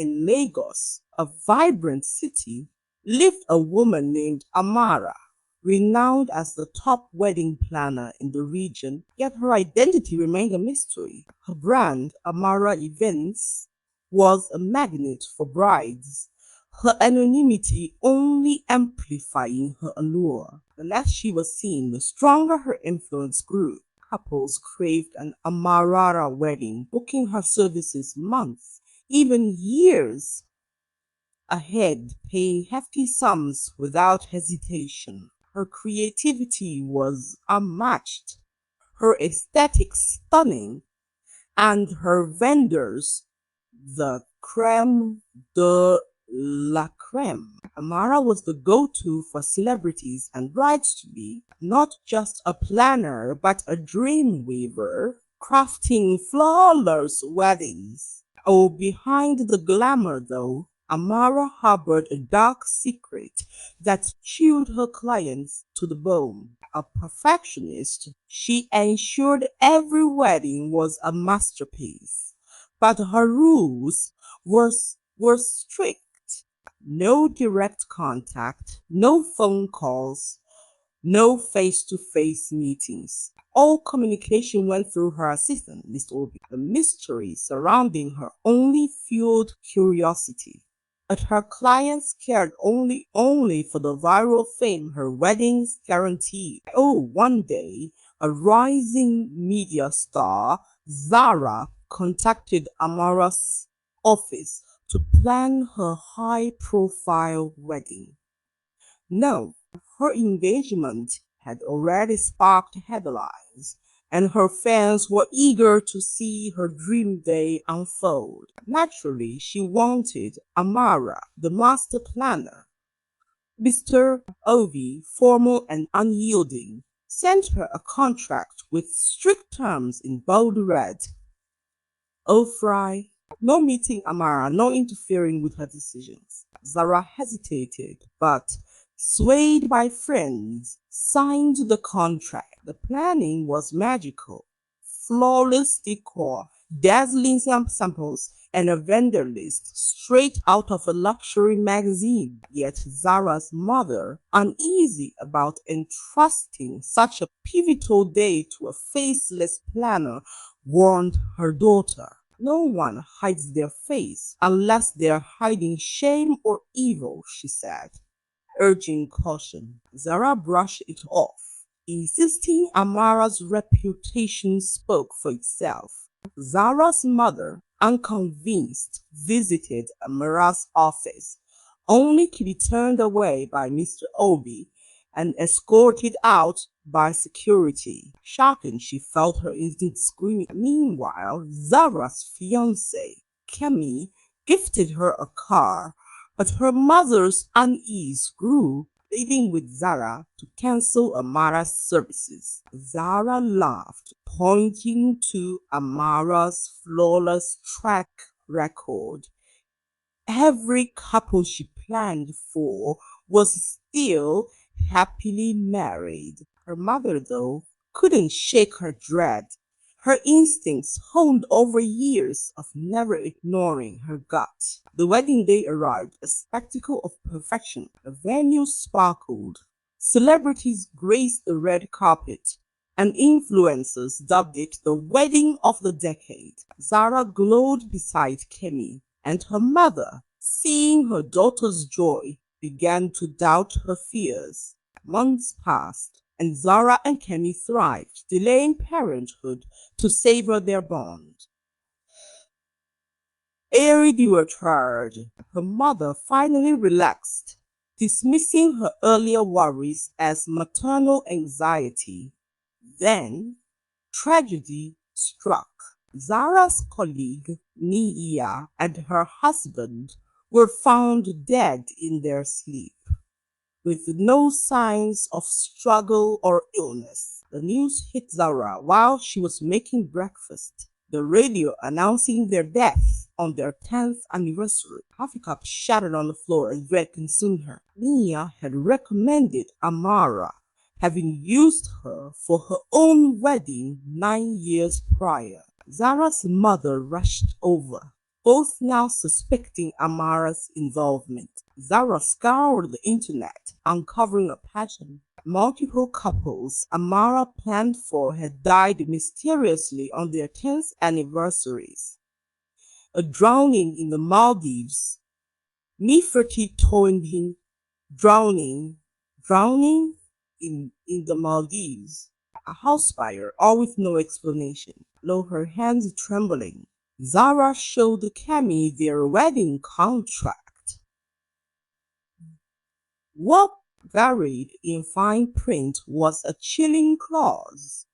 in Lagos, a vibrant city, lived a woman named Amara, renowned as the top wedding planner in the region, yet her identity remained a mystery. Her brand, Amara Events, was a magnet for brides, her anonymity only amplifying her allure. The less she was seen, the stronger her influence grew. Couples craved an Amarara wedding, booking her services months, even years ahead, paying hefty sums without hesitation. Her creativity was unmatched, her aesthetics stunning, and her vendors the creme de la creme. Amara was the go-to for celebrities and brides-to-be, not just a planner, but a dream weaver, crafting flawless weddings. Oh, behind the glamour, though, Amara harbored a dark secret that chilled her clients to the bone. A perfectionist, she ensured every wedding was a masterpiece. But her rules were strict. No direct contact, no phone calls, no face-to-face meetings. All communication went through her assistant, Miss Obi. The mystery surrounding her only fueled curiosity. But her clients cared only for the viral fame her weddings guaranteed. Oh, one day, a rising media star, Zara, contacted Amara's office to plan her high-profile wedding. No, her engagement had already sparked headlines, and her fans were eager to see her dream day unfold. Naturally, she wanted Amara, the master planner. Mr. Ovi, formal and unyielding, sent her a contract with strict terms in bold red. Oh, Fry, no meeting Amara, no interfering with her decisions. Zara hesitated, but, swayed by friends, signed the contract. The planning was magical. Flawless decor, dazzling samples, and a vendor list straight out of a luxury magazine. Yet Zara's mother, uneasy about entrusting such a pivotal day to a faceless planner, warned her daughter. No one hides their face unless they are hiding shame or evil, she said, urging caution. Zara brushed it off, insisting Amara's reputation spoke for itself. Zara's mother, unconvinced, visited Amara's office, only to be turned away by Mr. Obi and escorted out by security. Shocking, she felt her instinct screaming. Meanwhile, Zara's fiancé, Kemi, gifted her a car, but her mother's unease grew, pleading with Zara to cancel Amara's services. Zara laughed, pointing to Amara's flawless track record. Every couple she planned for was still happily married. Her mother, though, couldn't shake her dread. Her instincts honed over years of never ignoring her gut. The wedding day arrived, a spectacle of perfection. The venue sparkled. Celebrities graced the red carpet, and influencers dubbed it the wedding of the decade. Zara glowed beside Kemi, and her mother, seeing her daughter's joy, began to doubt her fears. Months passed, and Zara and Kemi thrived, delaying parenthood to savor their bond. Arid were tired. Her mother finally relaxed, dismissing her earlier worries as maternal anxiety. Then, tragedy struck. Zara's colleague, Nia, and her husband were found dead in their sleep, with no signs of struggle or illness. The news hit Zara while she was making breakfast. The radio announcing their deaths on their 10th anniversary. Half a cup shattered on the floor and dread consumed her. Nia had recommended Amara, having used her for her own wedding 9 years prior. Zara's mother rushed over, both now suspecting Amara's involvement. Zara scoured the internet, uncovering a pattern. Multiple couples Amara planned for had died mysteriously on their 10th anniversaries. A drowning in the Maldives. Nefertiti told him drowning in the Maldives. A house fire, all with no explanation. Lo, her hands trembling. Zara showed Kemi their wedding contract. What varied in fine print was a chilling clause.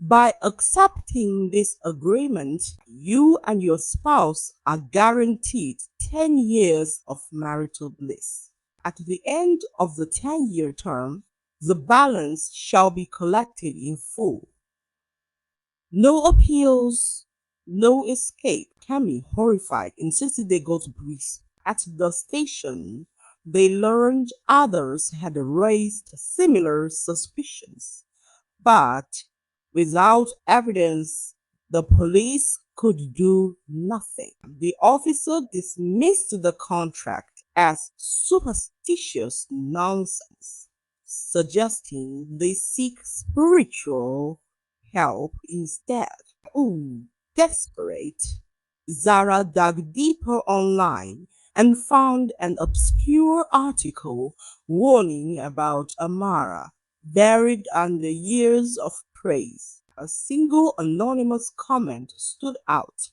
By accepting this agreement, you and your spouse are guaranteed 10 years of marital bliss. At the end of the 10-year term, the balance shall be collected in full. No appeals, no escape. Cammy, horrified, insisted they go to police. At the station, they learned others had raised similar suspicions, but without evidence, the police could do nothing. The officer dismissed the contract as superstitious nonsense, suggesting they seek spiritual help instead. Oh, desperate, Zara dug deeper online and found an obscure article warning about Amara, buried under years of praise. A single anonymous comment stood out.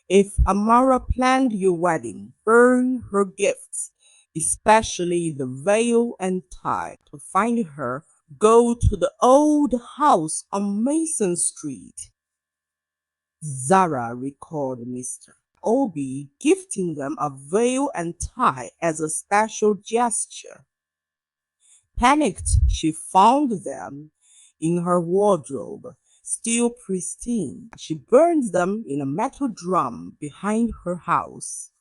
If Amara planned your wedding, burn her gifts, especially the veil and tie. To find her, go to the old house on Mason Street. Zara recalled Mr. Obi gifting them a veil and tie as a special gesture. Panicked, she found them in her wardrobe, still pristine. She burned them in a metal drum behind her house,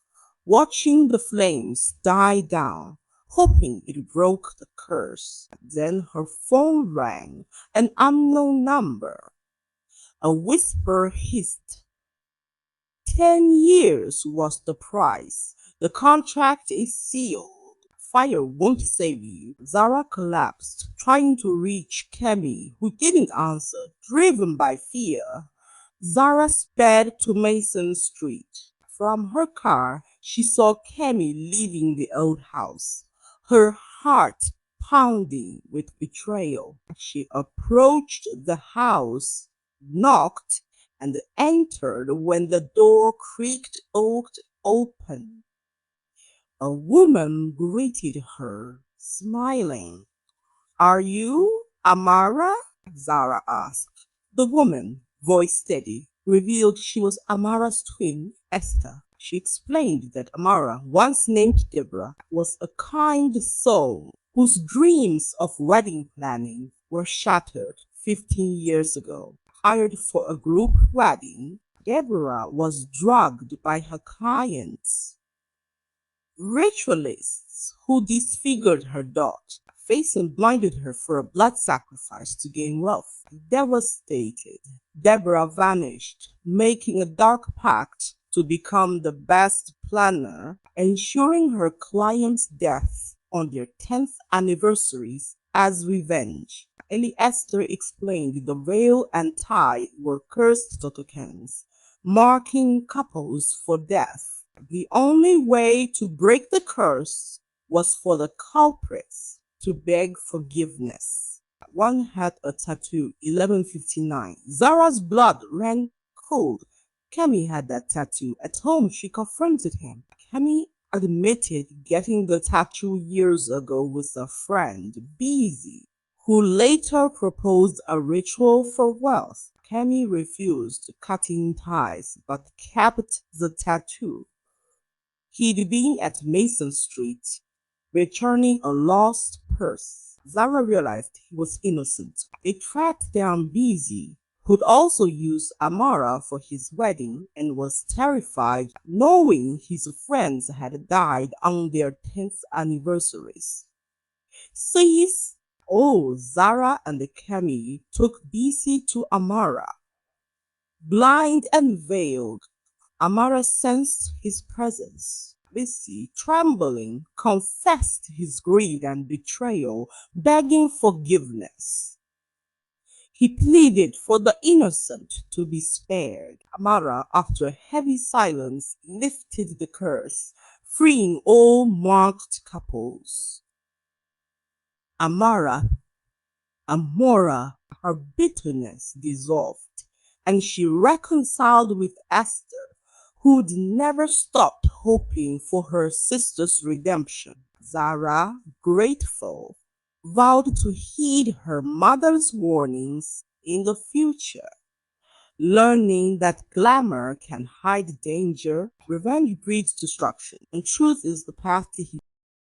watching the flames die down, hoping it broke the curse. Then her phone rang, an unknown number. A whisper hissed. 10 years was the price. The contract is sealed. Fire won't save you. Zara collapsed, trying to reach Kemi, who didn't answer, driven by fear. Zara sped to Mason Street. From her car, she saw Kemi leaving the old house, her heart pounding with betrayal. She approached the house, knocked, and entered when the door creaked open. A woman greeted her, smiling. Are you Amara? Zara asked. The woman, voice steady, revealed she was Amara's twin, Esther. She explained that Amara, once named Deborah, was a kind soul whose dreams of wedding planning were shattered 15 years ago. Hired for a group wedding, Deborah was drugged by her clients, ritualists who disfigured her dot, faced and blinded her for a blood sacrifice to gain wealth. Devastated, Deborah vanished, making a dark pact to become the best planner, ensuring her clients' deaths on their 10th anniversaries as revenge. Ellie Esther explained the veil and tie were cursed tokens, marking couples for death. The only way to break the curse was for the culprits to beg forgiveness. One had a tattoo, 1159. Zara's blood ran cold. Kemi had that tattoo. At home, she confronted him. Kemi admitted getting the tattoo years ago with a friend, Busy, who later proposed a ritual for wealth. Kemi refused cutting ties, but kept the tattoo. He'd been at Mason Street, returning a lost purse. Zara realized he was innocent. They tracked down Busy, who'd also used Amara for his wedding and was terrified knowing his friends had died on their 10th anniversaries. Sis, Zara and Kemi took Busy to Amara. Blind and veiled, Amara sensed his presence. Missy, trembling, confessed his greed and betrayal, begging forgiveness. He pleaded for the innocent to be spared. Amara, after a heavy silence, lifted the curse, freeing all marked couples. Amara, Amora, her bitterness dissolved, and she reconciled with Esther, who'd never stopped hoping for her sister's redemption. Zara, grateful, vowed to heed her mother's warnings in the future. Learning that glamour can hide danger, revenge breeds destruction, and truth is the path to healing.